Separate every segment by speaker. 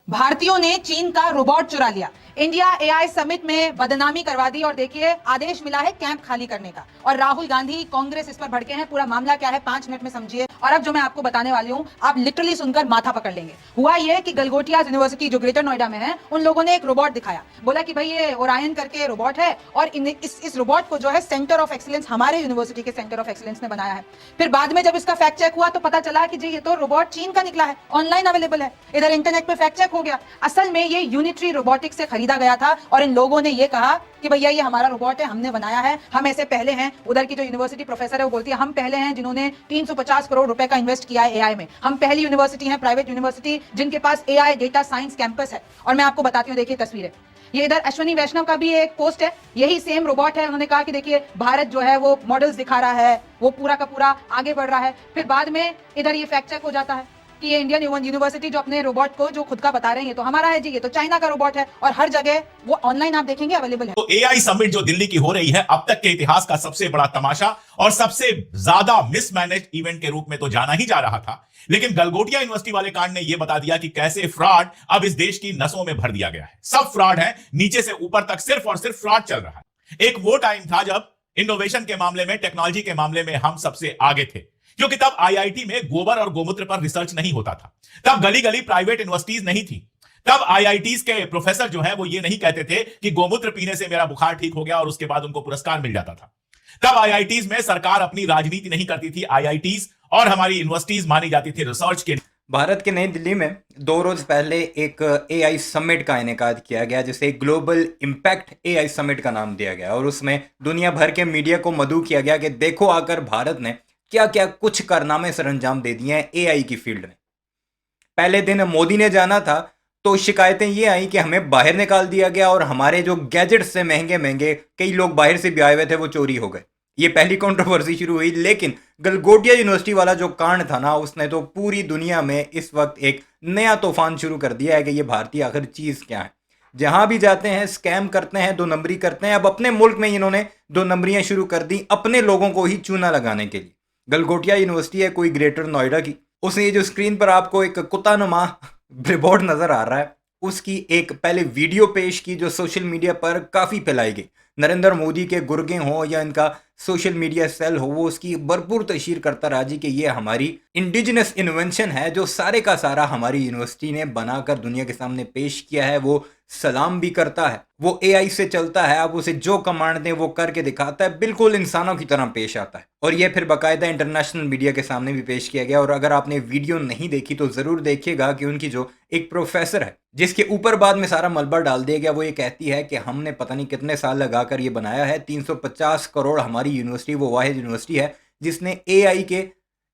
Speaker 1: भारतीयों ने चीन का रोबोट चुरा लिया। इंडिया एआई समिट में बदनामी करवा दी और देखिए आदेश मिला है कैंप खाली करने का। और राहुल गांधी कांग्रेस इस पर भड़के हैं। पूरा मामला क्या है 5 मिनट में समझिए। और अब जो मैं आपको बताने वाली हूं आप लिटरली सुनकर माथा पकड़ लेंगे। हुआ ये कि गलगोटिया यूनिवर्सिटी जो ग्रेटर नोएडा में है उन लोगों ने एक रोबोट दिखाया। बोला कि भाई ये ओरायन करके रोबोट है और इस रोबोट को जो है सेंटर ऑफ एक्सीलेंस हमारे यूनिवर्सिटी के सेंटर ऑफ एक्सीलेंस ने बनाया है। फिर बाद में जब इसका फैक्ट चेक हुआ तो पता चला कि जी ये तो रोबोट चीन का निकला है, ऑनलाइन अवेलेबल है, इधर इंटरनेट पे फैक्ट चेक हो गया। असल में ये यूनिटरी रोबोटिक्स से खरीदा गया था और इन लोगों ने ये कहा कि भैया ये हमारा रोबोट है, हमने बनाया है, हम ऐसे पहले हैं। उधर की जो यूनिवर्सिटी प्रोफेसर है वो बोलती है हम पहले हैं जिन्होंने 350 करोड़ रुपए का इन्वेस्ट किया है एआई में। हम पहली यूनिवर्सिटी है, प्राइवेट यूनिवर्सिटी, जिनके पास एआई डेटा साइंस कैंपस है। और मैं आपको बताती हूँ, देखिए तस्वीरें। ये इधर अश्वनी वैष्णव का भी एक पोस्ट है, यही सेम रोबोट है। उन्होंने कहा कि देखिए भारत जो है वो मॉडल्स दिखा रहा है, वो पूरा का पूरा आगे बढ़ रहा है। फिर बाद में इधर ये फैक्ट चेक हो जाता है कि ये इंडियन यूनिवर्सिटी जो अपने रोबोट को जो खुद का बता रहे हैं ये तो हमारा है जी, ये तो चाइना का रोबोट है। और हर जगह वो ऑनलाइन आप देखेंगे अवेलेबल है।
Speaker 2: तो एआई समिट जो दिल्ली की हो रही है अब तक के इतिहास का सबसे बड़ा तमाशा और सबसे ज्यादा मिसमैनेज इवेंट के रूप में तो जाना ही जा रहा था। लेकिन गलगोटिया यूनिवर्सिटी वाले कांड ने यह बता दिया कि कैसे फ्रॉड अब इस देश की नसों में भर दिया गया है। सब फ्रॉड है, नीचे से ऊपर तक सिर्फ और सिर्फ फ्रॉड चल रहा है। एक वो टाइम था जब इनोवेशन के मामले में, टेक्नोलॉजी के मामले में हम सबसे आगे थे, क्योंकि तब आईआईटी में गोबर और गोमूत्र पर रिसर्च नहीं होता था। तब गली गली प्राइवेट यूनिवर्सिटीज नहीं थी। तब आईआईटीज के प्रोफेसर जो है वो ये नहीं कहते थे कि गोमूत्र पीने से मेरा बुखार ठीक हो गया और उसके बाद उनको पुरस्कार मिल जाता था। तब आईआईटीज में सरकार अपनी राजनीति नहीं करती थी। आईआईटीज और हमारी यूनिवर्सिटीज मानी जाती थी रिसर्च के।
Speaker 3: भारत के नई दिल्ली में 2 रोज पहले एक एआई समिट का इनेकाद किया गया, जिसे ग्लोबल इम्पैक्ट एआई समिट का नाम दिया गया। और उसमें दुनिया भर के मीडिया को मदऊ किया गया कि देखो आकर भारत ने क्या क्या कुछ कारनामे सरंजाम दे दिए हैं एआई की फील्ड में। पहले दिन मोदी ने जाना था तो शिकायतें ये आई कि हमें बाहर निकाल दिया गया और हमारे जो गैजेट्स से महंगे महंगे, कई लोग बाहर से भी आए हुए थे, वो चोरी हो गए। ये पहली कंट्रोवर्सी शुरू हुई। लेकिन गलगोटिया यूनिवर्सिटी वाला जो कांड था ना, उसने तो पूरी दुनिया में इस वक्त एक नया तूफान शुरू कर दिया है कि ये भारतीय आखिर चीज क्या है। जहां भी जाते हैं स्कैम करते हैं, 2 नंबरी करते हैं। अब अपने मुल्क में इन्होंने 2 नंबरियां शुरू कर दी अपने लोगों को ही चूना लगाने के लिए। गलगोटिया यूनिवर्सिटी है कोई ग्रेटर नोएडा की। उसने ये जो स्क्रीन पर आपको एक कुत्तानुमा बिलबोर्ड नजर आ रहा है, उसकी एक पहले वीडियो पेश की जो सोशल मीडिया पर काफ़ी फैलाई गई। नरेंद्र मोदी के गुर्गे हों या इनका सोशल मीडिया सेल हो, वो उसकी भरपूर तशहीर करता रहा जी कि ये हमारी इंडिजिनस इन्वेंशन है, जो सारे का सारा हमारी यूनिवर्सिटी ने बनाकर दुनिया के सामने पेश किया है। वो सलाम भी करता है, वो एआई से चलता है, आप उसे जो कमांड दें वो करके दिखाता है, बिल्कुल इंसानों की तरह पेश आता है। और ये फिर बाकायदा इंटरनेशनल मीडिया के सामने भी पेश किया गया। और अगर आपने वीडियो नहीं देखी तो ज़रूर देखिएगा कि उनकी जो एक प्रोफेसर है, जिसके ऊपर बाद में सारा मलबा डाल दिया गया, वो ये कहती है कि हमने पता नहीं कितने साल लगाकर ये बनाया है। 350 करोड़ हमारी यूनिवर्सिटी वो वाहिद यूनिवर्सिटी है जिसने एआई के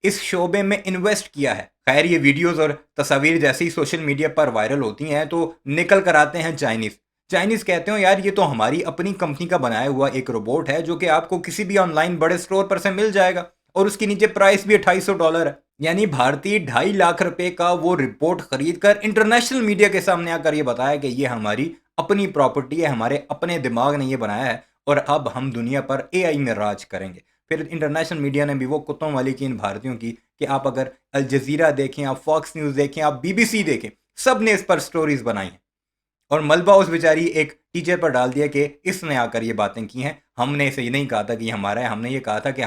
Speaker 3: इस शोबे में इन्वेस्ट किया है। खैर, ये वीडियोस और तस्वीर जैसे ही सोशल मीडिया पर वायरल होती हैं तो निकल कर आते हैं चाइनीज कहते हो यार ये तो हमारी अपनी कंपनी का बनाया हुआ एक रोबोट है जो कि आपको किसी भी ऑनलाइन बड़े स्टोर पर से मिल जाएगा और उसके नीचे प्राइस भी $250 है। यानी भारतीय 2.5 लाख रुपए का वो रिपोर्ट खरीद कर इंटरनेशनल मीडिया के सामने आकर ये बताया कि ये हमारी अपनी प्रॉपर्टी है, हमारे अपने दिमाग ने ये बनाया है और अब हम दुनिया पर एआई में राज करेंगे। फिर इंटरनेशनल मीडिया ने भी वो कुत्तों वाली की इन भारतीयों की कि आप अगर अल जजीरा देखें, आप फॉक्स न्यूज़ देखें, आप बीबीसी देखें, सब ने इस पर स्टोरीज बनाई हैं। और मलबा उस बेचारी एक टीचर पर डाल दिया कि इसने आकर ये बातें की हैं, हमने इसे नहीं कहा था कि ये हमारा है, हमने ये कहा था कि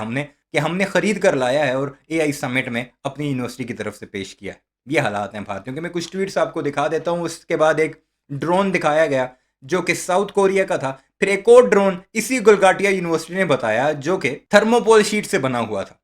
Speaker 3: हमने खरीद कर लाया है और एआई समिट में अपनी यूनिवर्सिटी की तरफ से पेश किया है। ये हालात हैं भारतीयों के। मैं कुछ ट्वीट्स आपको दिखा देता हूँ। उसके बाद एक ड्रोन दिखाया गया जो कि साउथ कोरिया का था। फिर एक और ड्रोन इसी गलगोटिया यूनिवर्सिटी ने बताया जो कि थर्मोपोल शीट से बना हुआ था।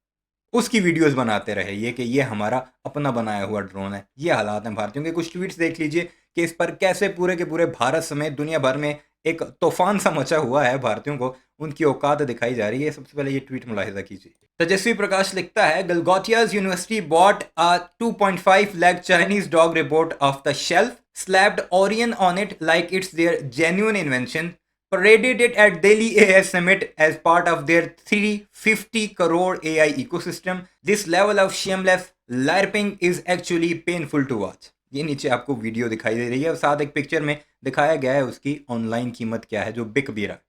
Speaker 3: उसकी वीडियोस बनाते रहे ये कि ये हमारा अपना बनाया हुआ ड्रोन है। ये हालात हैं भारतीयों के। कुछ ट्वीट्स देख लीजिए कि इस पर कैसे पूरे के पूरे भारत समेत दुनिया भर में एक तूफान सा मचा हुआ है। भारतीयों को उनकी औकात दिखाई जा रही है। सबसे पहले ये ट्वीट मुलाहिजा कीजिए। तेजस्वी प्रकाश लिखता है, Galgotias university bought a 2.5 lakh Chinese dog robot off the shelf, slapped Orion on it like it's their genuine invention, paraded it at Delhi AI Summit as part of their 350 crore AI ecosystem. This level of shameless LARPing is actually painful to watch. ये नीचे आपको video दिखाई दे रही है और साथ एक picture में दिखाया गया है उसकी ऑनलाइन कीमत क्या है जो बिक भी रहा है।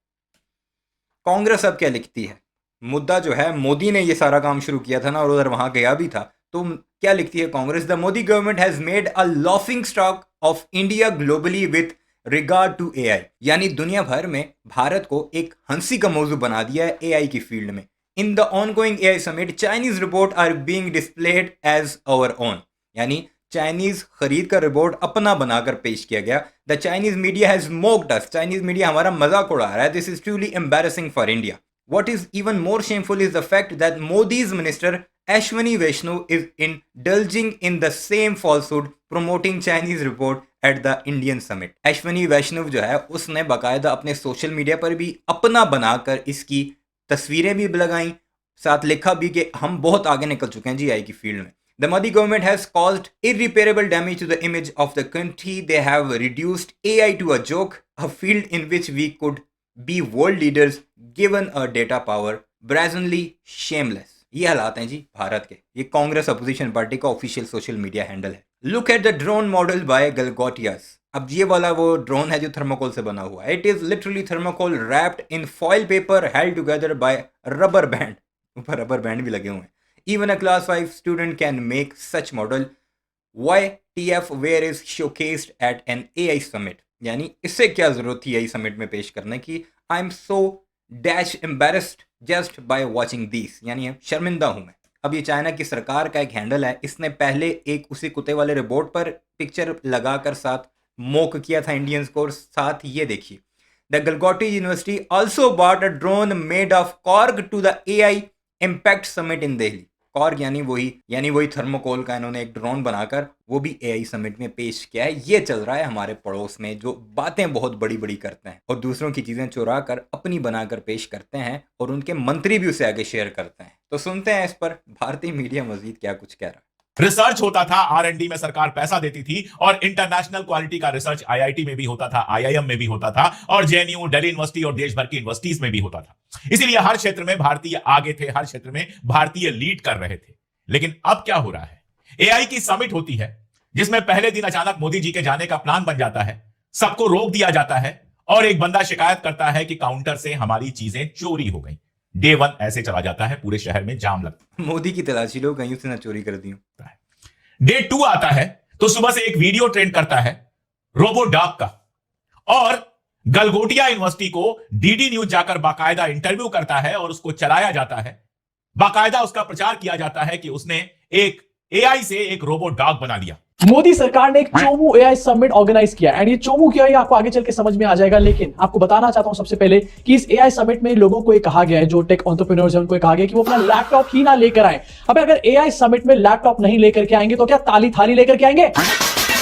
Speaker 3: कांग्रेस अब क्या लिखती है? मुद्दा जो है, मोदी ने ये सारा काम शुरू किया था ना और उधर वहां गया भी था, तो क्या लिखती है Congress? The Modi government has made a laughing stock of India globally with regard to AI, यानी दुनिया भर में भारत को एक हंसी का मौजू बना दिया है एआई की फील्ड में। In the ongoing AI summit Chinese report are being displayed as our own, यानी चाइनीज खरीद का रिपोर्ट अपना बनाकर पेश किया गया। The Chinese media has mocked us, Chinese media हमारा मजाक उड़ा रहा है। This is truly embarrassing for India. What is even more shameful is the fact that Modi's minister Ashwani Vaishnav is indulging in the same falsehood, promoting Chinese report at the Indian summit. Ashwani Vaishnav जो है उसने बाकायदा अपने social media पर भी अपना बनाकर इसकी तस्वीरें भी लगाई, साथ लिखा भी कि हम बहुत आगे निकल चुके हैं जी आई की फील्ड में। The Modi government has caused irreparable damage to the image of the country. They have reduced AI to a joke, a field in which we could be world leaders given a data power, brazenly shameless. ये हालात हैं जी भारत के। ये Congress opposition party का official social media handle है। Look at the drone model by Galgotias. अब ये वाला वो ड्रोन है जो थर्मोकोल से बना हुआ है। It is literally thermocol wrapped in foil paper held together by rubber band. ऊपर रबर बैंड भी लगे हुए हैं। Even a class 5 student can make such model. YTF where is showcased at an AI summit. यानी इससे क्या जरूरत थी AI summit में पेश करने की? I'm so dash embarrassed just by watching these. यानी शर्मिंदा हूं मैं। अब ये चाइना की सरकार का एक हैंडल है, इसने पहले एक उसी कुत्ते वाले रिपोर्ट पर पिक्चर लगाकर साथ मोक किया था इंडियंस को। साथ ये देखिए, the Galgotias university also bought a drone made of cork to the AI impact summit in Delhi. Cork यानी वही थर्मोकोल का इन्होंने एक ड्रोन बनाकर वो भी एआई समिट में पेश किया है। ये चल रहा है हमारे पड़ोस में, जो बातें बहुत बड़ी बड़ी करते हैं और दूसरों की चीजें चुरा कर अपनी बनाकर पेश करते हैं और उनके मंत्री भी उसे आगे शेयर करते हैं। तो सुनते हैं इस पर भारतीय मीडिया मजीद क्या कुछ कह रहा है।
Speaker 2: रिसर्च होता था, R&D में सरकार पैसा देती थी और इंटरनेशनल क्वालिटी का रिसर्च IIT में भी होता था, IIM में भी होता था और JNU, दिल्ली यूनिवर्सिटी और देश भर की यूनिवर्सिटीज में भी होता था। इसीलिए हर क्षेत्र में भारतीय आगे थे, हर क्षेत्र में भारतीय लीड कर रहे थे। लेकिन अब क्या हो रहा है? AI की समिट होती है जिसमें पहले दिन अचानक मोदी जी के जाने का प्लान बन जाता है, सबको रोक दिया जाता है और एक बंदा शिकायत करता है कि काउंटर से हमारी चीजें चोरी हो गई। Day 1 ऐसे चला जाता है, पूरे शहर में जाम लगता है।
Speaker 3: मोदी की तलाशी लो, कहीं उसने चोरी कर दी।
Speaker 2: Day 2 आता है तो सुबह से एक वीडियो ट्रेंड करता है रोबो डॉग का और गलगोटिया यूनिवर्सिटी को डीडी न्यूज जाकर बाकायदा इंटरव्यू करता है और उसको चलाया जाता है। बाकायदा उसका प्रचार किया जाता है कि उसने एक AI से एक रोबो डॉग बना दिया।
Speaker 4: मोदी सरकार ने एक चोमू एआई समिट ऑर्गेनाइज किया एंड ये चोमू क्या है आपको आगे चल के समझ में आ जाएगा। लेकिन आपको बताना चाहता हूं सबसे पहले कि इस एआई समिट में लोगों को ये कहा गया है, जो टेक एंटरप्रेन्योर्स हैं उनको कहा गया कि वो अपना लैपटॉप ही ना लेकर आए। अब अगर एआई समिट में लैपटॉप नहीं लेकर के आएंगे तो क्या ताली थाली लेकर के आएंगे?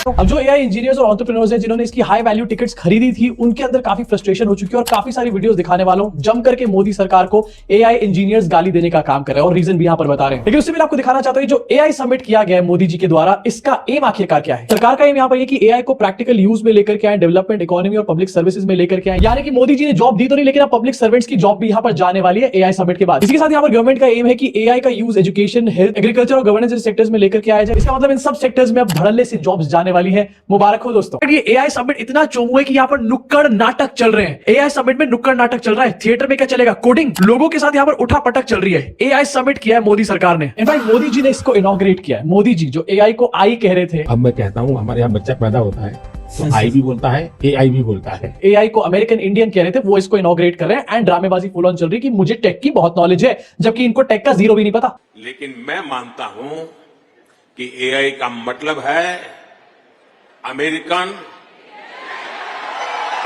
Speaker 4: अब जो एआई इंजीनियर्स और एंटरप्रेन्योर्स हैं जिन्होंने इसकी हाई वैल्यू टिकट्स खरीदी थी, उनके अंदर काफी फ्रस्ट्रेशन हो चुकी है और काफी सारी वीडियोस दिखाने वालों जम करके मोदी सरकार को एआई इंजीनियर्स गाली देने का काम कर रहे हैं और रीजन भी यहां पर बता रहे हैं। लेकिन उससे भी आपको दिखाना चाहता हूं जो एआई समिट किया गया है मोदी जी के द्वारा, इसका एम आखिरकार क्या है। सरकार का एम यहां पर ये कि एआई को प्रैक्टिकल यूज में लेकर के आए, डेवलपमेंट, इकोनॉमी और पब्लिक सर्विसेज में लेकर के आए। यानी कि मोदी जी ने जॉब दी तो नहीं, लेकिन अब पब्लिक सर्वेंट्स की जॉब भी यहां पर जाने वाली है एआई समिट के बाद। इसके साथ यहां पर गवर्नमेंट का एम है कि एआई का यूज एजुकेशन, हेल्थ, एग्रीकल्चर और गवर्नेंस सेक्टर्स में लेकर के आया जाए। इसका मतलब इन सब सेक्टर्स में अब धड़ल्ले से जॉब्स जाने वाली है। मुबारक हो दोस्तों। ये एआई समिट इतना चोमू है कि यहाँ पर नुक्कड़ नाटक चल रहे हैं। एआई समिट में नुक्कड़ नाटक चल रहा है। थिएटर में क्या चलेगा? कोडिंग। लोगों के साथ यहाँ पर उठा पटक चल रही है। एआई समिट किया है मोदी सरकार ने। इनफैक्ट मोदी जी ने इसको इनॉग्रेट किया है। मोदी जी जो एआई को आई कह रहे थे,
Speaker 5: अब मैं कहता हूँ हमारे यहाँ बच्चा पैदा होता है तो आई भी बोलता है, एआई भी बोलता है।
Speaker 4: एआई को अमेरिकन इंडियन कह रहे थे, वो इसको इनॉग्रेट कर रहे हैं एंड ड्रामेबाजी फुल ऑन चल रही है कि मुझे टेक की बहुत नॉलेज है, जबकि इनको टेक का जीरो भी नहीं पता।
Speaker 6: लेकिन मैं मानता हूं कि एआई का मतलब है अमेरिकन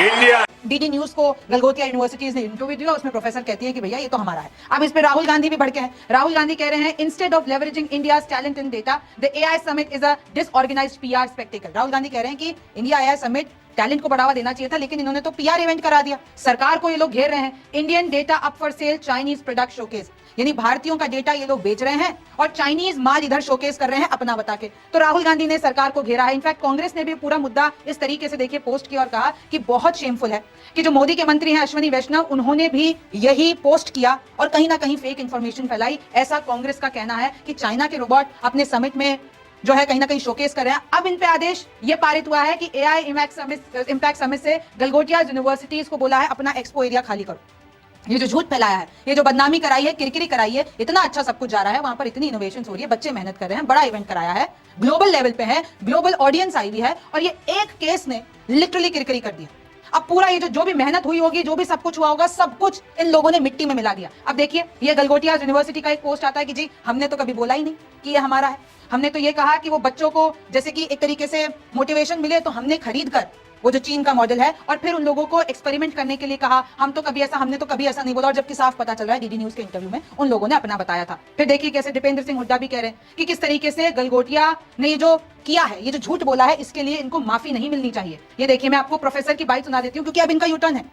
Speaker 6: इंडिया।
Speaker 1: डीडी न्यूज को गलगोटिया यूनिवर्सिटीज ने इंटरव्यू दिया, उसमें प्रोफेसर कहती है कि भैया ये तो हमारा है। अब इस पे राहुल गांधी भी भड़के हैं। राहुल गांधी कह रहे हैं instead of leveraging India's talent in data the AI summit is a disorganised PR spectacled. Rahul Gandhi कह रहे हैं कि इंडिया एआई समिट टैलेंट को बढ़ावा देना चाहिए था, लेकिन इन्होंने तो पीआर इवेंट करा दिया। सरकार को ये लोग घेर रहे हैं। Indian data up for sale, Chinese product showcase, यानी भारतीयों का डेटा ये लोग बेच रहे हैं और चाइनीज माल इधर शोकेस कर रहे हैं अपना बता के। तो राहुल गांधी ने सरकार को घेरा है। इनफैक्ट कांग्रेस ने भी पूरा मुद्दा इस तरीके से देखिए पोस्ट किया और कहा कि बहुत शेमफुल है कि जो मोदी के मंत्री हैं अश्वनी वैष्णव, उन्होंने भी यही पोस्ट किया और कहीं ना कहीं फेक इंफॉर्मेशन फैलाई। ऐसा कांग्रेस का कहना है कि चाइना के रोबोट अपने समिट में जो है कहीं ना कहीं शोकेस कर रहे हैं। अब इन पे आदेश ये पारित हुआ है कि एआई इम्पैक्ट समिट से गलगोटिया यूनिवर्सिटीज को बोला है अपना एक्सपो एरिया खाली करो। ये जो झूठ फैलाया है, ये जो बदनामी कराई है, किरकिरी कराई है, इतना अच्छा सब कुछ जा रहा है, वहां पर इतनी इनोवेशन हो रही है, बच्चे मेहनत कर रहे हैं, बड़ा इवेंट कराया है, ग्लोबल लेवल पे है, ग्लोबल ऑडियंस आई हुई है, और ये एक केस ने लिटरली किरकिरी कर दिया। अब पूरा ये जो भी मेहनत हुई होगी, जो भी सब कुछ हुआ होगा, सब कुछ इन लोगों ने मिट्टी में मिला दिया। अब देखिए, ये गलगोटिया यूनिवर्सिटी का एक पोस्ट आता है कि जी हमने तो कभी बोला ही नहीं कि ये हमारा है, हमने तो ये कहा कि वो बच्चों को जैसे कि एक तरीके से मोटिवेशन मिले, तो हमने खरीद कर वो जो चीन का मॉडल है और फिर उन लोगों को एक्सपेरिमेंट करने के लिए कहा, हमने तो कभी ऐसा नहीं बोला। और जबकि साफ पता चल रहा है डीडी न्यूज के इंटरव्यू में उन लोगों ने अपना बताया था। फिर देखिए कैसे दीपेंद्र सिंह हुड्डा भी कह रहे हैं कि किस तरीके से गलगोटिया ने ये जो किया है, ये जो झूठ बोला है, इसके लिए इनको माफी नहीं मिलनी चाहिए। ये देखिए, मैं आपको प्रोफेसर की बात सुना देती हूँ क्योंकि अब इनका यू टर्न है।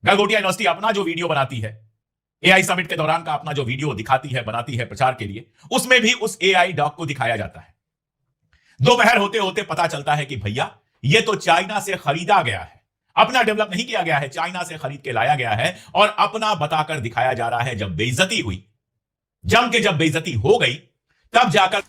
Speaker 2: गलगोटिया यूनिवर्सिटी अपना जो वीडियो बनाती है, एआई समिट के दौरान का अपना जो वीडियो दिखाती है, बनाती है प्रचार के लिए, उसमें भी उस एआई डॉग को दिखाया जाता है। दोपहर होते होते पता चलता है कि भैया ये तो चाइना से खरीदा गया है, अपना डेवलप नहीं किया गया है, चाइना से खरीद के लाया गया है और अपना बताकर दिखाया जा रहा है। जब बेइज्जती हुई, जम के जब बेइज्जती हो गई, तब जाकर